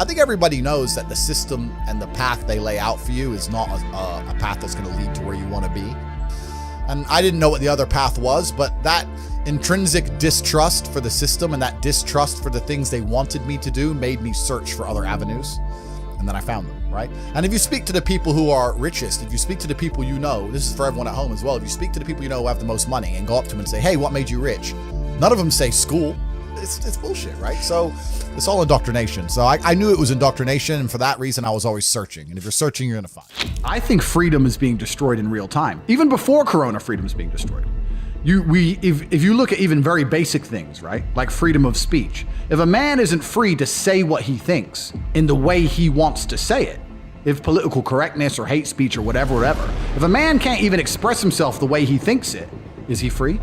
I think everybody knows that the system and the path they lay out for you is not a path that's going to lead to where you want to be. And I didn't know what the other path was, but that intrinsic distrust for the system and that distrust for the things they wanted me to do made me search for other avenues. And then I found them, right? And if you speak to the people who are richest, if you speak to the people you know, this is for everyone at home as well, if you speak to the people you know who have the most money and go up to them and say, hey, what made you rich? None of them say school. It's bullshit, right? So it's all indoctrination. So I knew it was indoctrination, and for that reason, I was always searching. And if you're searching, you're gonna find. I think freedom is being destroyed in real time. Even before Corona, freedom is being destroyed. If you look at even very basic things, right? Like freedom of speech. If a man isn't free to say what he thinks in the way he wants to say it, if political correctness or hate speech or whatever, if a man can't even express himself the way he thinks it, is he free?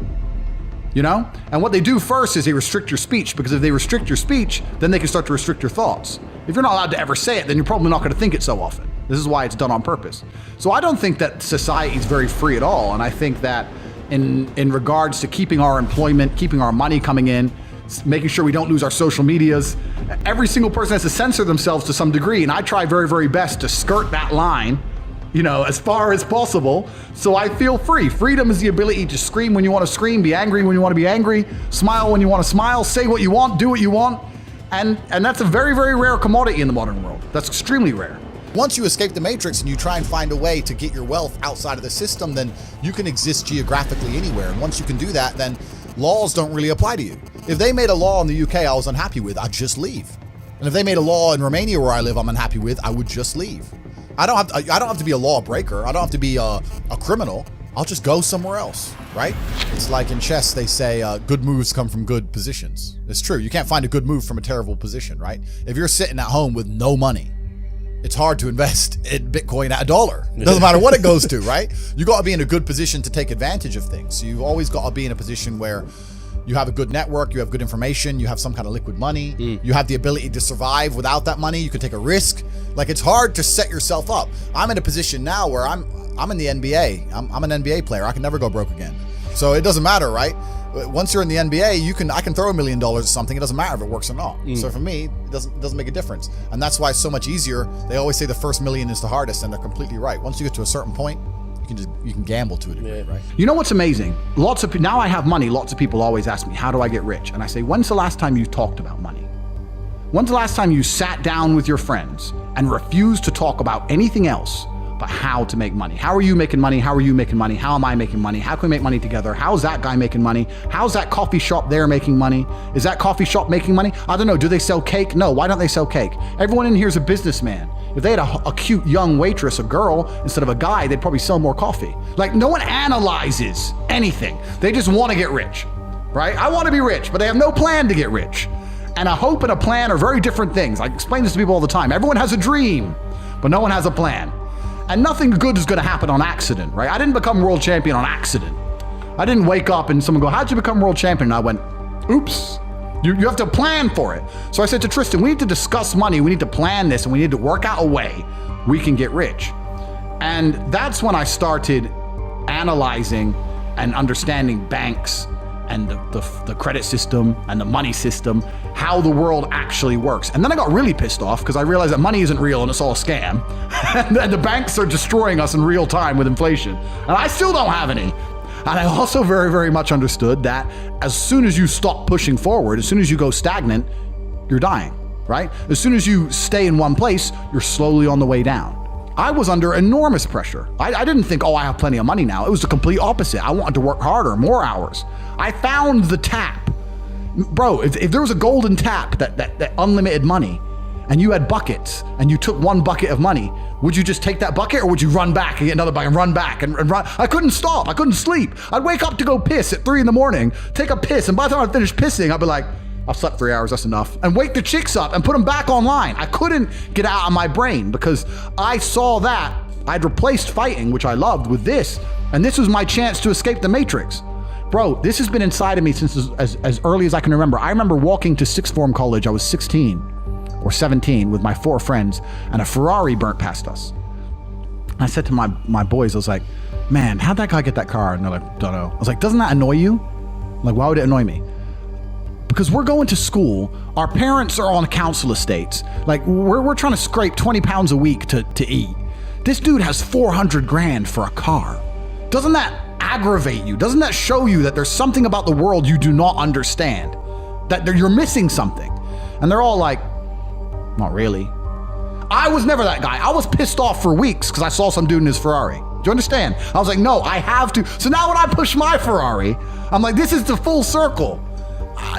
You know? And what they do first is they restrict your speech, because if they restrict your speech, then they can start to restrict your thoughts. If you're not allowed to ever say it, then you're probably not going to think it so often. This is why it's done on purpose. So I don't think that society is very free at all. And I think that in regards to keeping our employment, keeping our money coming in, making sure we don't lose our social medias, every single person has to censor themselves to some degree. And I try very, very best to skirt that line, you know, as far as possible, so I feel free. Freedom is the ability to scream when you want to scream, be angry when you want to be angry, smile when you want to smile, say what you want, do what you want. And that's a very, very rare commodity in the modern world. That's extremely rare. Once you escape the matrix and you try and find a way to get your wealth outside of the system, then you can exist geographically anywhere. And once you can do that, then laws don't really apply to you. If they made a law in the UK I was unhappy with, I'd just leave. And if they made a law in Romania where I live I'm unhappy with, I would just leave. I don't have to be a lawbreaker. I don't have to be a criminal. I'll just go somewhere else, right? It's like in chess, they say good moves come from good positions. It's true. You can't find a good move from a terrible position, right? If you're sitting at home with no money, it's hard to invest in Bitcoin at $1. It doesn't matter what it goes to, right? You got to be in a good position to take advantage of things. So you've always got to be in a position where you have a good network, you have good information, you have some kind of liquid money, you have the ability to survive without that money, you can take a risk. Like, it's hard to set yourself up. I'm in a position now where I'm in the NBA. I'm an NBA player. I can never go broke again. So it doesn't matter, right? Once you're in the NBA, I can throw $1 million at something. It doesn't matter if it works or not. So for me, it doesn't make a difference. And that's why it's so much easier. They always say the first million is the hardest, and they're completely right. Once you get to a certain point, you can gamble to a degree, right? You know what's amazing? Now I have money. Lots of people always ask me, how do I get rich? And I say, when's the last time you talked about money? When's the last time you sat down with your friends and refused to talk about anything else but how to make money? How are you making money? How are you making money? How am I making money? How can we make money together? How's that guy making money? How's that coffee shop there making money? Is that coffee shop making money? I don't know. Do they sell cake? No. Why don't they sell cake? Everyone in here is a businessman. If they had a cute young waitress, a girl, instead of a guy, they'd probably sell more coffee. Like, no one analyzes anything. They just want to get rich, right? I want to be rich, but they have no plan to get rich. And a hope and a plan are very different things. I explain this to people all the time. Everyone has a dream, but no one has a plan. And nothing good is going to happen on accident, right? I didn't become world champion on accident. I didn't wake up and someone go, how'd you become world champion? And I went, oops. You have to plan for it. So I said to Tristan, we need to discuss money. We need to plan this, and we need to work out a way we can get rich. And that's when I started analyzing and understanding banks and the credit system and the money system, how the world actually works. And then I got really pissed off because I realized that money isn't real and it's all a scam. And the banks are destroying us in real time with inflation. And I still don't have any. And I also very, very much understood that as soon as you stop pushing forward, as soon as you go stagnant, you're dying, right? As soon as you stay in one place, you're slowly on the way down. I was under enormous pressure. I didn't think, oh, I have plenty of money now. It was the complete opposite. I wanted to work harder, more hours. I found the tap. Bro, if there was a golden tap, that unlimited money, and you had buckets, and you took one bucket of money, would you just take that bucket, or would you run back and get another bucket and run back and run? I couldn't stop. I couldn't sleep. I'd wake up to go piss at 3 a.m, take a piss, and by the time I finished pissing, I'd be like, I've slept 3 hours, that's enough. And wake the chicks up and put them back online. I couldn't get out of my brain because I saw that I'd replaced fighting, which I loved, with this. And this was my chance to escape the matrix. Bro, this has been inside of me since as early as I can remember. I remember walking to sixth form college. I was 16 or 17 with my 4 friends, and a Ferrari burnt past us. I said to my boys, I was like, man, how'd that guy get that car? And they're like, don't know. I was like, doesn't that annoy you? I'm like, why would it annoy me? because we're going to school. Our parents are on council estates. Like, we're trying to scrape 20 pounds a week to eat. This dude has 400 grand for a car. Doesn't that aggravate you? Doesn't that show you that there's something about the world you do not understand? That you're missing something? And they're all like, not really. I was never that guy. I was pissed off for weeks because I saw some dude in his Ferrari. Do you understand? I was like, no, I have to. So now when I push my Ferrari, I'm like, this is the full circle.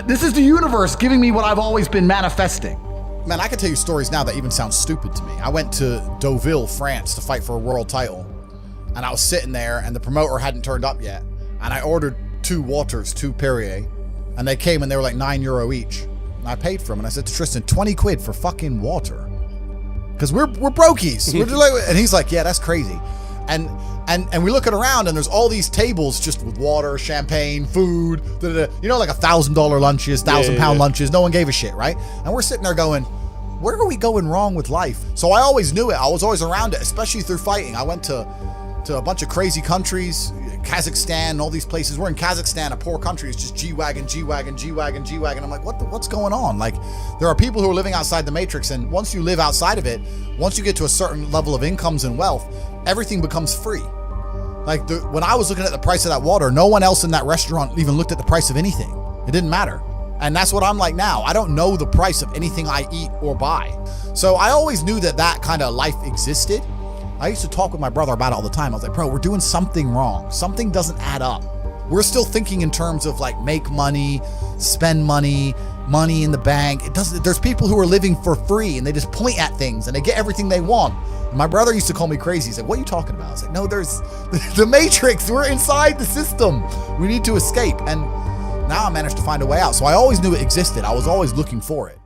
This is the universe giving me what I've always been manifesting. Man, I can tell you stories now that even sound stupid to me. I went to Deauville, France to fight for a world title. And I was sitting there and the promoter hadn't turned up yet. And I ordered 2 waters, 2 Perrier. And they came and they were like €9 each. And I paid for them. And I said to Tristan, 20 quid for fucking water. Because we're brokies. We're just like, and he's like, yeah, that's crazy. And we look around and there's all these tables just with water, champagne, food, you know, like $1,000 lunches, £1,000 lunches. No one gave a shit, right? And we're sitting there going, where are we going wrong with life? So I always knew it. I was always around it, especially through fighting. I went to a bunch of crazy countries, Kazakhstan, all these places. We're in Kazakhstan, a poor country. It's just G-Wagon, G-Wagon, G-Wagon, G-Wagon. I'm like, what's going on? Like, there are people who are living outside the matrix, and once you live outside of it, once you get to a certain level of incomes and wealth, everything becomes free. Like, when I was looking at the price of that water, no one else in that restaurant even looked at the price of anything. It didn't matter. And that's what I'm like now. I don't know the price of anything I eat or buy. So I always knew that kind of life existed. I used to talk with my brother about it all the time. I was like, bro, we're doing something wrong. Something doesn't add up. We're still thinking in terms of like make money, spend money, money in the bank. There's people who are living for free and they just point at things and they get everything they want. And my brother used to call me crazy. He's like, what are you talking about? I was like, no, there's the matrix. We're inside the system. We need to escape. And now I managed to find a way out. So I always knew it existed. I was always looking for it.